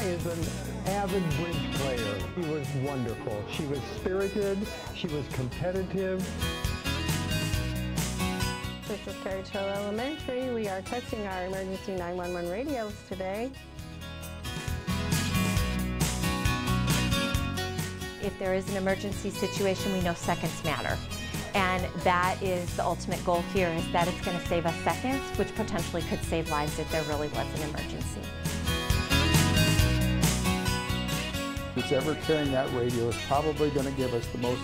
is an avid bridge player. She was wonderful. She was spirited. She was competitive. This is Carriage Hill Elementary. We are testing our emergency 911 radios today. If there is an emergency situation, we know seconds matter. And that is the ultimate goal here, is that it's going to save us seconds, which potentially could save lives if there really was an emergency. Who's ever carrying that radio is probably going to give us the most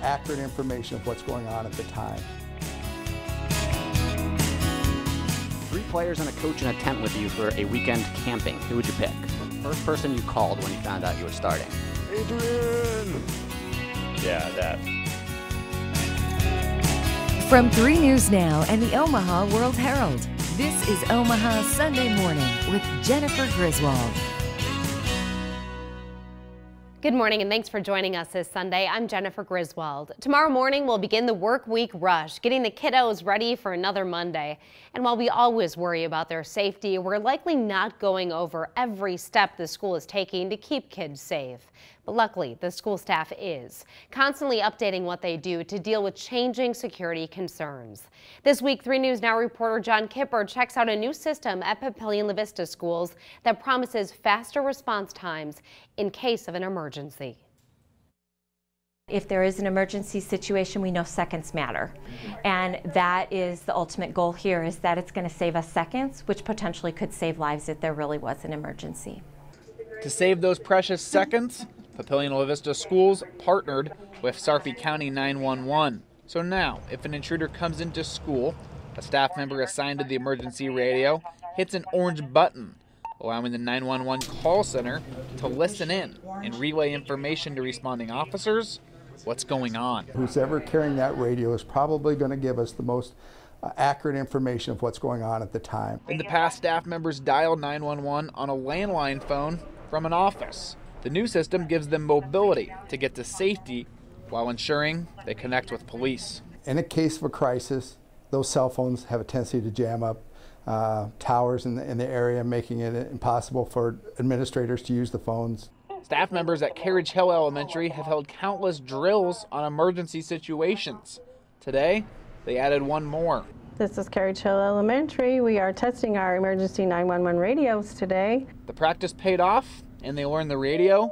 accurate information of what's going on at the time. 3 players and a coach in a tent with you for a weekend camping. Who would you pick? First person you called when you found out you were starting. Adrian! Yeah, that. From 3 News Now and the Omaha World-Herald, this is Omaha Sunday Morning with Jennifer Griswold. Good morning and thanks for joining us this Sunday. I'm Jennifer Griswold. Tomorrow morning we'll begin the work week rush, getting the kiddos ready for another Monday. And while we always worry about their safety, we're likely not going over every step the school is taking to keep kids safe. But luckily, the school staff is constantly updating what they do to deal with changing security concerns. This week, 3 News Now reporter John Kipper checks out a new system at Papillion La Vista schools that promises faster response times in case of an emergency. If there is an emergency situation, we know seconds matter. And that is the ultimate goal here, is that it's going to save us seconds, which potentially could save lives if there really was an emergency. To save those precious seconds, Papillion La Vista schools partnered with Sarpy County 911. So now, if an intruder comes into school, a staff member assigned to the emergency radio hits an orange button, allowing the 911 call center to listen in and relay information to responding officers what's going on. Who's ever carrying that radio is probably going to give us the most accurate information of what's going on at the time. In the past, staff members dialed 911 on a landline phone from an office. The new system gives them mobility to get to safety while ensuring they connect with police. In a case of a crisis, those cell phones have a tendency to jam up towers in the area, making it impossible for administrators to use the phones. Staff members at Carriage Hill Elementary have held countless drills on emergency situations. Today, they added one more. This is Carriage Hill Elementary. We are testing our emergency 911 radios today. The practice paid off, and they learned the radio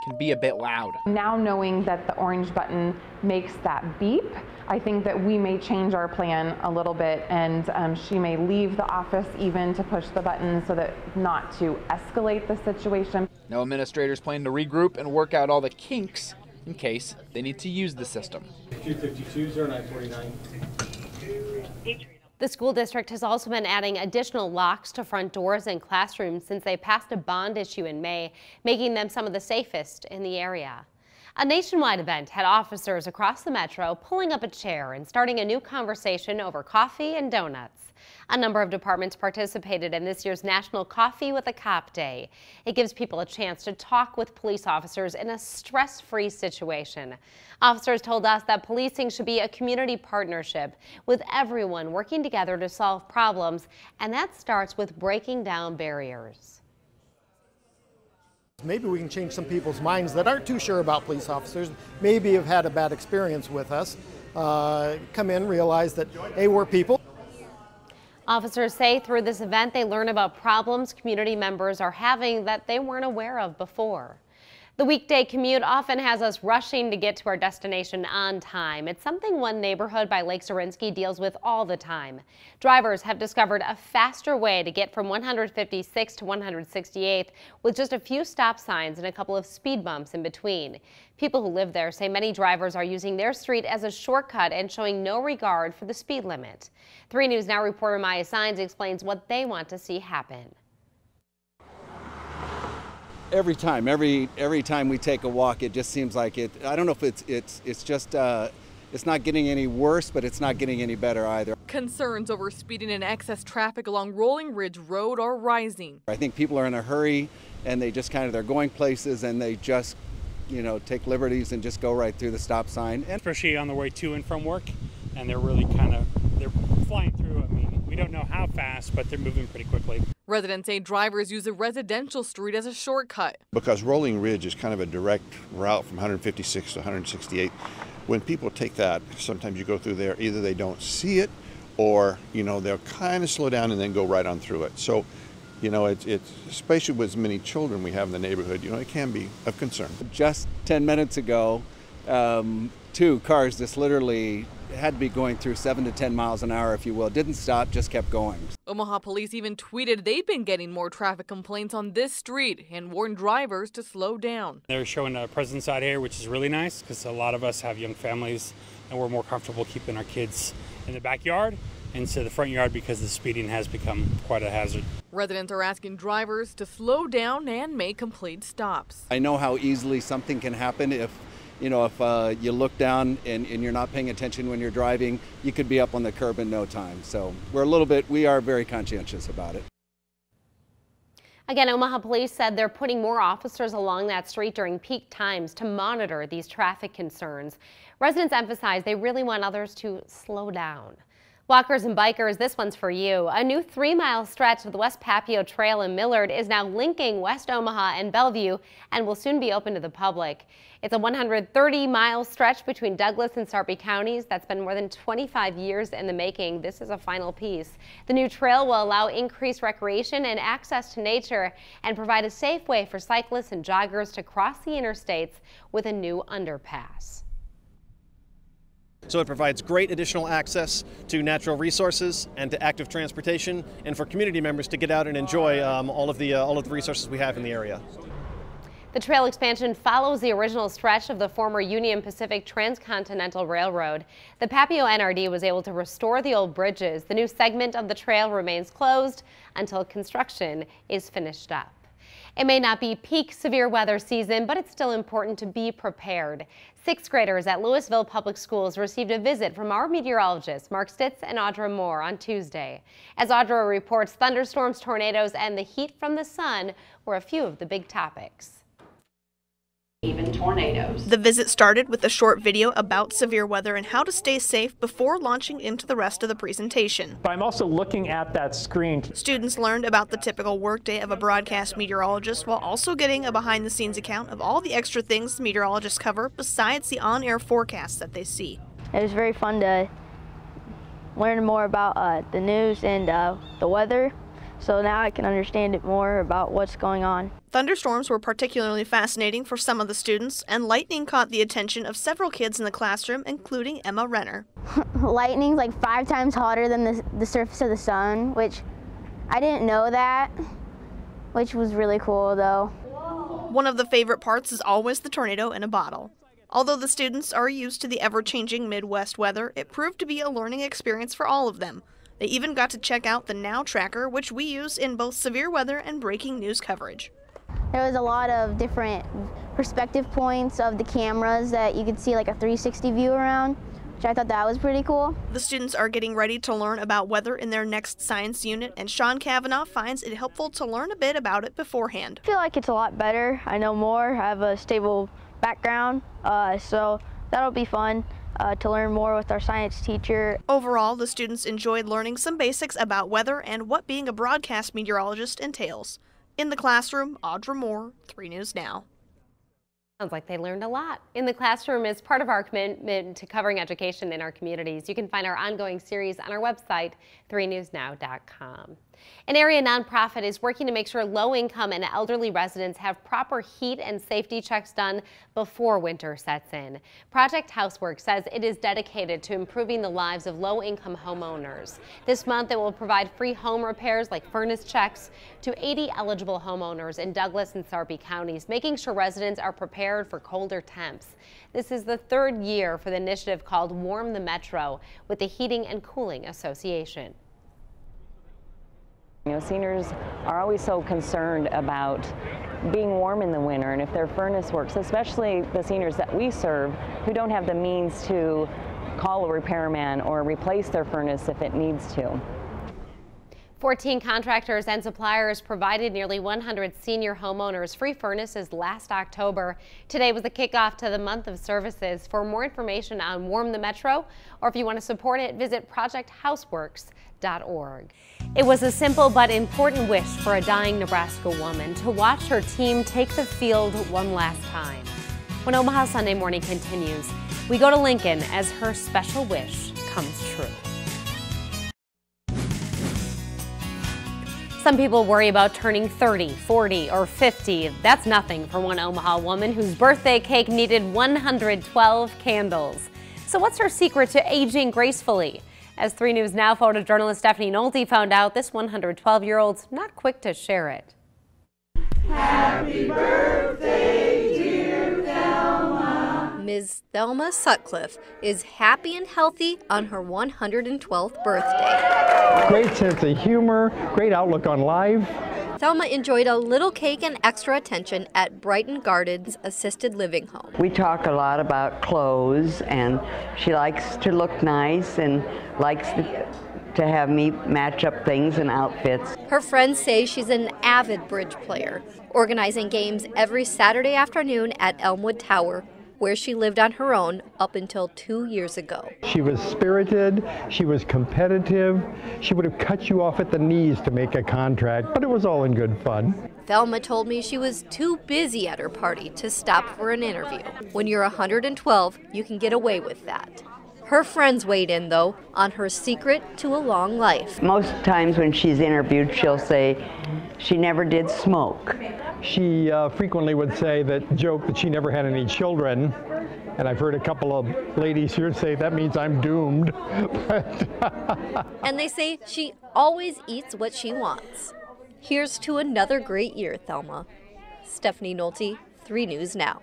can be a bit loud. Now knowing that the orange button makes that beep, I think that we may change our plan a little bit, and she may leave the office even to push the button so that not to escalate the situation. Now administrators plan to regroup and work out all the kinks in case they need to use the system. 252-0949. The school district has also been adding additional locks to front doors and classrooms since they passed a bond issue in May, making them some of the safest in the area. A nationwide event had officers across the metro pulling up a chair and starting a new conversation over coffee and donuts. A number of departments participated in this year's National Coffee with a Cop Day. It gives people a chance to talk with police officers in a stress-free situation. Officers told us that policing should be a community partnership with everyone working together to solve problems, and that starts with breaking down barriers. Maybe we can change some people's minds that aren't too sure about police officers, maybe have had a bad experience with us, come in, realize that, hey, we're people. Officers say through this event they learn about problems community members are having that they weren't aware of before. The weekday commute often has us rushing to get to our destination on time. It's something one neighborhood by Lake Zorinsky deals with all the time. Drivers have discovered a faster way to get from 156th to 168th with just a few stop signs and a couple of speed bumps in between. People who live there say many drivers are using their street as a shortcut and showing no regard for the speed limit. 3 News Now reporter Maya Signs explains what they want to see happen. Every time we take a walk, it just seems like it. I don't know if it's just it's not getting any worse, but it's not getting any better either. Concerns over speeding and excess traffic along Rolling Ridge Road are rising. I think people are in a hurry, and they just they're going places, and they just take liberties and just go right through the stop sign. And especially on the way to and from work, and they're really they're flying through. I mean, we don't know how fast, but they're moving pretty quickly. Residents say drivers use a residential street as a shortcut. Because Rolling Ridge is kind of a direct route from 156 to 168. When people take that, sometimes you go through there, either they don't see it or, they'll kind of slow down and then go right on through it. So, it's especially with as many children we have in the neighborhood, it can be of concern. Just 10 minutes ago, 2 cars just literally had to be going through 7 to 10 miles an hour, if you will. Didn't stop, just kept going. Omaha police even tweeted they've been getting more traffic complaints on this street and warned drivers to slow down. They're showing a presence out here, which is really nice because a lot of us have young families and we're more comfortable keeping our kids in the backyard instead of the front yard because the speeding has become quite a hazard. Residents are asking drivers to slow down and make complete stops. I know how easily something can happen if you look down and you're not paying attention when you're driving, you could be up on the curb in no time. So we are very conscientious about it. Again, Omaha police said they're putting more officers along that street during peak times to monitor these traffic concerns. Residents emphasize they really want others to slow down. Walkers and bikers, this one's for you. A new 3-mile stretch of the West Papio Trail in Millard is now linking West Omaha and Bellevue and will soon be open to the public. It's a 130-mile stretch between Douglas and Sarpy counties that's been more than 25 years in the making. This is a final piece. The new trail will allow increased recreation and access to nature and provide a safe way for cyclists and joggers to cross the interstates with a new underpass. So it provides great additional access to natural resources and to active transportation, and for community members to get out and enjoy all of the resources we have in the area. The trail expansion follows the original stretch of the former Union Pacific Transcontinental Railroad. The Papio NRD was able to restore the old bridges. The new segment of the trail remains closed until construction is finished up. It may not be peak severe weather season, but it's still important to be prepared. 6th graders at Louisville Public Schools received a visit from our meteorologists, Mark Stitz and Audra Moore, on Tuesday. As Audra reports, thunderstorms, tornadoes, and the heat from the sun were a few of the big topics. Even tornadoes. The visit started with a short video about severe weather and how to stay safe before launching into the rest of the presentation. But I'm also looking at that screen. Students learned about the typical workday of a broadcast meteorologist while also getting a behind-the-scenes account of all the extra things meteorologists cover besides the on-air forecasts that they see. It was very fun to learn more about the news and the weather, so now I can understand it more about what's going on. Thunderstorms were particularly fascinating for some of the students, and lightning caught the attention of several kids in the classroom, including Emma Renner. Lightning's like 5 times hotter than the surface of the sun, which I didn't know that, which was really cool though. One of the favorite parts is always the tornado in a bottle. Although the students are used to the ever-changing Midwest weather, it proved to be a learning experience for all of them. They even got to check out the Now Tracker, which we use in both severe weather and breaking news coverage. There was a lot of different perspective points of the cameras that you could see like a 360 view around, which I thought that was pretty cool. The students are getting ready to learn about weather in their next science unit, and Sean Kavanaugh finds it helpful to learn a bit about it beforehand. I feel like it's a lot better. I know more, I have a stable background, so that'll be fun to learn more with our science teacher. Overall, the students enjoyed learning some basics about weather and what being a broadcast meteorologist entails. In the classroom, Audra Moore, 3 News Now. Sounds like they learned a lot. In the Classroom is part of our commitment to covering education in our communities. You can find our ongoing series on our website, 3newsnow.com. An area nonprofit is working to make sure low-income and elderly residents have proper heat and safety checks done before winter sets in. Project Housework says it is dedicated to improving the lives of low-income homeowners. This month, it will provide free home repairs like furnace checks to 80 eligible homeowners in Douglas and Sarpy counties, making sure residents are prepared for colder temps. This is the 3rd year for the initiative called Warm the Metro with the Heating and Cooling Association. You know, seniors are always so concerned about being warm in the winter, and if their furnace works, especially the seniors that we serve who don't have the means to call a repairman or replace their furnace if it needs to. 14 contractors and suppliers provided nearly 100 senior homeowners free furnaces last October. Today was the kickoff to the month of services. For more information on Warm the Metro, or if you want to support it, visit projecthouseworks.org. It was a simple but important wish for a dying Nebraska woman to watch her team take the field one last time. When Omaha Sunday Morning continues, we go to Lincoln as her special wish comes true. Some people worry about turning 30, 40, or 50. That's nothing for one Omaha woman whose birthday cake needed 112 candles. So what's her secret to aging gracefully? As 3 News Now photojournalist Stephanie Nolte found out, this 112-year-old's not quick to share it. Happy birthday, dear Thelma. Ms. Thelma Sutcliffe is happy and healthy on her 112th birthday. Great sense of humor, great outlook on life. Thelma enjoyed a little cake and extra attention at Brighton Gardens Assisted Living Home. We talk a lot about clothes, and she likes to look nice and likes to have me match up things and outfits. Her friends say she's an avid bridge player, organizing games every Saturday afternoon at Elmwood Tower, where she lived on her own up until 2 years ago. She was spirited, she was competitive, she would have cut you off at the knees to make a contract, but it was all in good fun. Thelma told me she was too busy at her party to stop for an interview. When you're 112, you can get away with that. Her friends weighed in, though, on her secret to a long life. Most times when she's interviewed, she'll say she never did smoke. She frequently would say joke that she never had any children, and I've heard a couple of ladies here say that means I'm doomed. And they say she always eats what she wants. Here's to another great year, Thelma. Stephanie Nolte, 3 News Now.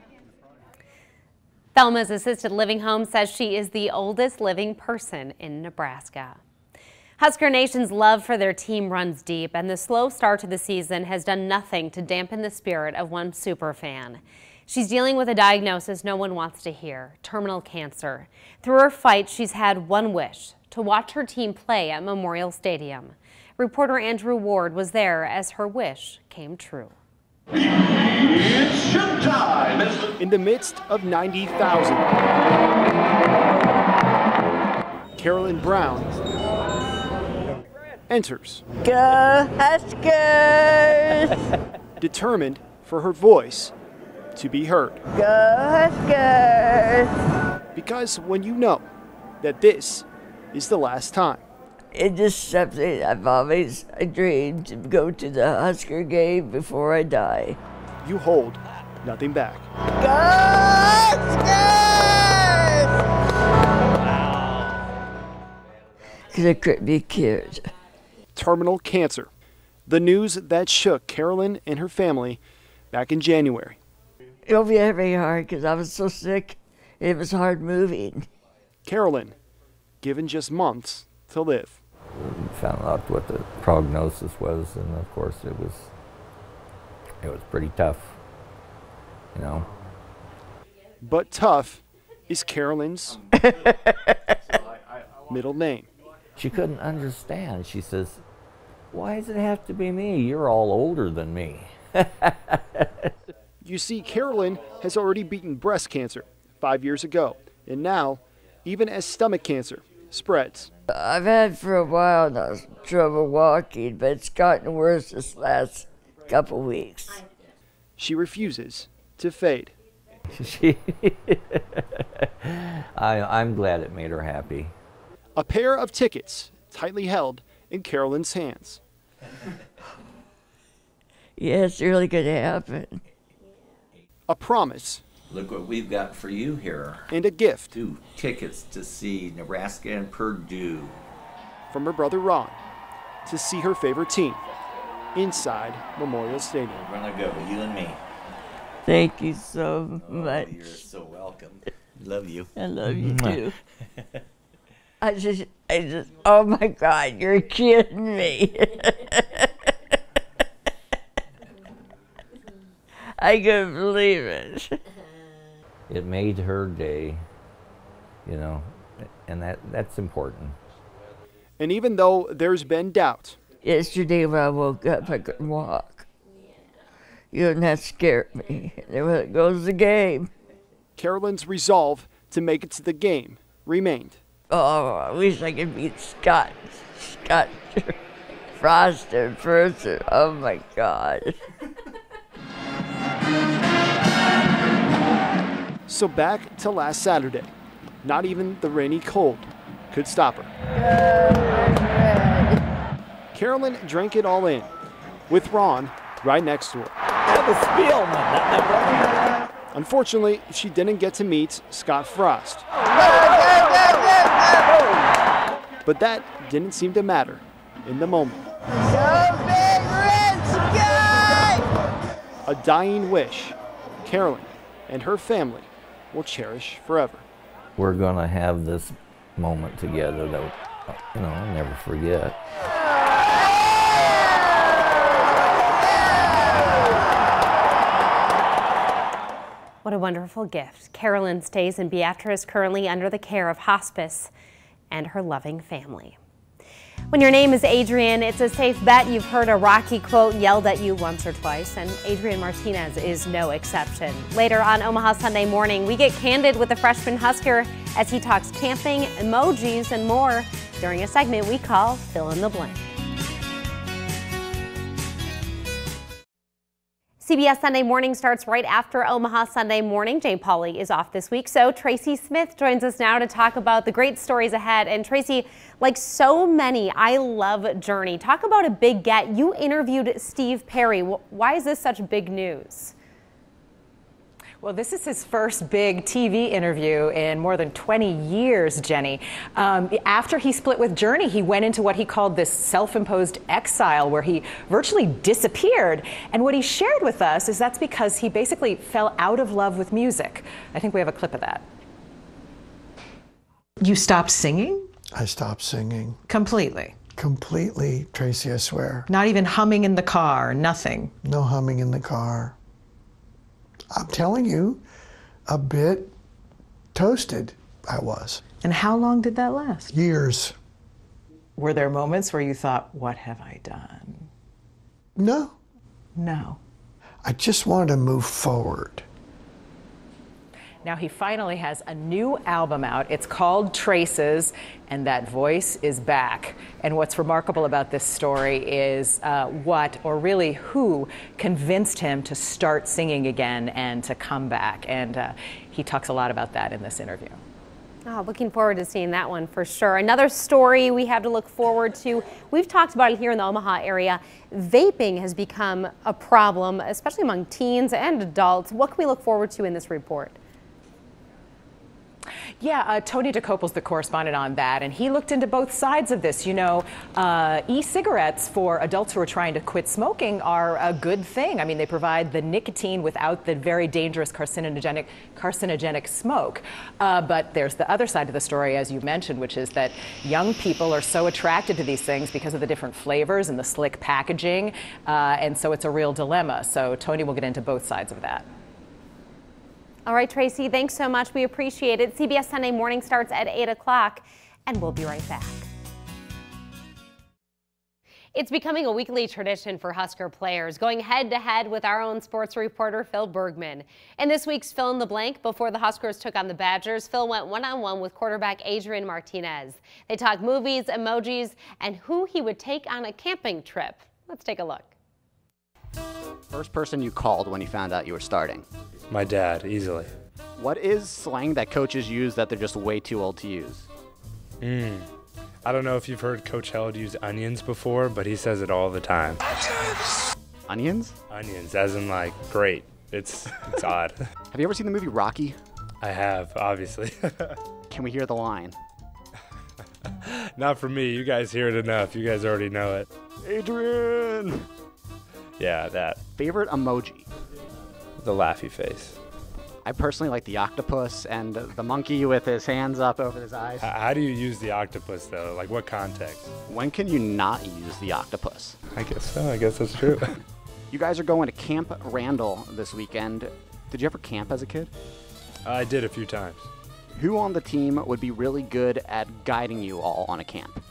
Thelma's assisted living home says she is the oldest living person in Nebraska. Husker Nation's love for their team runs deep, and the slow start to the season has done nothing to dampen the spirit of one superfan. She's dealing with a diagnosis no one wants to hear: terminal cancer. Through her fight, she's had one wish: to watch her team play at Memorial Stadium. Reporter Andrew Ward was there as her wish came true. It's showtime! In the midst of 90,000, Carolyn Brown enters. Go Huskers! Determined for her voice to be heard. Go Huskers! Because when you know that this is the last time, it's just something I've always dreamed, to go to the Husker game before I die. you hold nothing back. Go Huskers! Because I couldn't be cured. Terminal cancer. The news that shook Carolyn and her family back in January. It'll be very hard because I was so sick. It was hard moving. Carolyn, given just months to live. We found out what the prognosis was, and of course it was pretty tough, you know. But tough is Carolyn's middle name. She couldn't understand. She says, "Why does it have to be me? You're all older than me." You see, Carolyn has already beaten breast cancer 5 years ago, and now, even as stomach cancer spreads. I've had for a while now trouble walking, but it's gotten worse this last couple weeks. She refuses to fade. I'm glad it made her happy. A pair of tickets tightly held in Carolyn's hands. Yeah, it's really going to happen. A promise. Look what we've got for you here. And a gift. 2 tickets to see Nebraska and Purdue. From her brother Ron to see her favorite team inside Memorial Stadium. We're gonna go, you and me. Thank you so much. Oh, you're so welcome. Love you. I love you too. I just, oh my God, you're kidding me. I couldn't believe it. It made her day, you know, and that's important. And even though there's been doubt Yesterday when I woke up, I couldn't walk. And that scared me. And there goes the game. Carolyn's resolve to make it to the game remained. Oh, I wish I could beat Scott Frost in person. Oh my God. So back to last Saturday. Not even the rainy cold could stop her. Carolyn drank it all in, with Ron right next to her. Unfortunately, she didn't get to meet Scott Frost. But that didn't seem to matter in the moment. A dying wish Carolyn and her family will cherish forever. We're gonna have this moment together that, I'll never forget. What a wonderful gift. Carolyn stays in Beatrice, currently under the care of hospice and her loving family. When your name is Adrian, it's a safe bet you've heard a Rocky quote yelled at you once or twice, and Adrian Martinez is no exception. Later on Omaha Sunday Morning, we get candid with the freshman Husker as he talks camping, emojis, and more during a segment we call Fill in the Blank. CBS Sunday Morning starts right after Omaha Sunday Morning. Jay Pauley is off this week, so Tracy Smith joins us now to talk about the great stories ahead. And Tracy, like so many, I love Journey. Talk about a big get. You interviewed Steve Perry. Why is this such big news? Well, this is his first big TV interview in more than 20 years, Jenny. After he split with Journey, he went into what he called this self-imposed exile, where he virtually disappeared. And what he shared with us is that's because he basically fell out of love with music. I think we have a clip of that. You stopped singing? I stopped singing. Completely? Completely, Tracy, I swear. Not even humming in the car, nothing? No humming in the car. I'm telling you, a bit toasted I was. And how long did that last? Years. Were there moments where you thought, what have I done? No. No. I just wanted to move forward. Now he finally has a new album out. It's called Traces, and that voice is back. And what's remarkable about this story is what, or really who, convinced him to start singing again and to come back. And he talks a lot about that in this interview. Oh, looking forward to seeing that one for sure. Another story we have to look forward to. We've talked about it here in the Omaha area. Vaping has become a problem, especially among teens and adults. What can we look forward to in this report? Yeah, Tony DeCopel's the correspondent on that, and he looked into both sides of this. You know, e-cigarettes for adults who are trying to quit smoking are a good thing. I mean, they provide the nicotine without the very dangerous carcinogenic smoke. But there's the other side of the story, as you mentioned, which is that young people are so attracted to these things because of the different flavors and the slick packaging, and so it's a real dilemma. So Tony will get into both sides of that. All right, Tracy, thanks so much. We appreciate it. CBS Sunday Morning starts at 8 o'clock, and we'll be right back. It's becoming a weekly tradition for Husker players, going head-to-head with our own sports reporter, Phil Bergman. In this week's Fill in the Blank, before the Huskers took on the Badgers, Phil went one-on-one with quarterback Adrian Martinez. They talked movies, emojis, and who he would take on a camping trip. Let's take a look. First person you called when you found out you were starting? My dad, easily. What is slang that coaches use that they're just way too old to use? I don't know if you've heard Coach Held use onions before, but he says it all the time. Onions? Onions, as in like, great. It's odd. Have you ever seen the movie Rocky? I have, obviously. Can we hear the line? Not for me. You guys hear it enough. You guys already know it. Adrian! Yeah, that. Favorite emoji? The laughy face. I personally like the octopus and the monkey with his hands up over his eyes. How do you use the octopus, though? Like, what context? When can you not use the octopus? I guess so. I guess that's true. You guys are going to Camp Randall this weekend. Did you ever camp as a kid? I did a few times. Who on the team would be really good at guiding you all on a camp?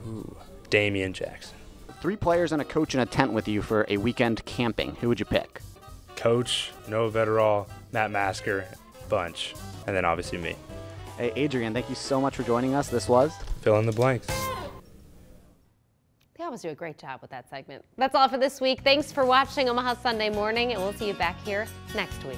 Ooh, Damian Jackson. 3 players and a coach in a tent with you for a weekend camping. Who would you pick? Coach, Noah Vetterall, Matt Masker, Bunch, and then obviously me. Hey, Adrian, thank you so much for joining us. This was Fill in the blanks. They always do a great job with that segment. That's all for this week. Thanks for watching Omaha Sunday Morning, and we'll see you back here next week.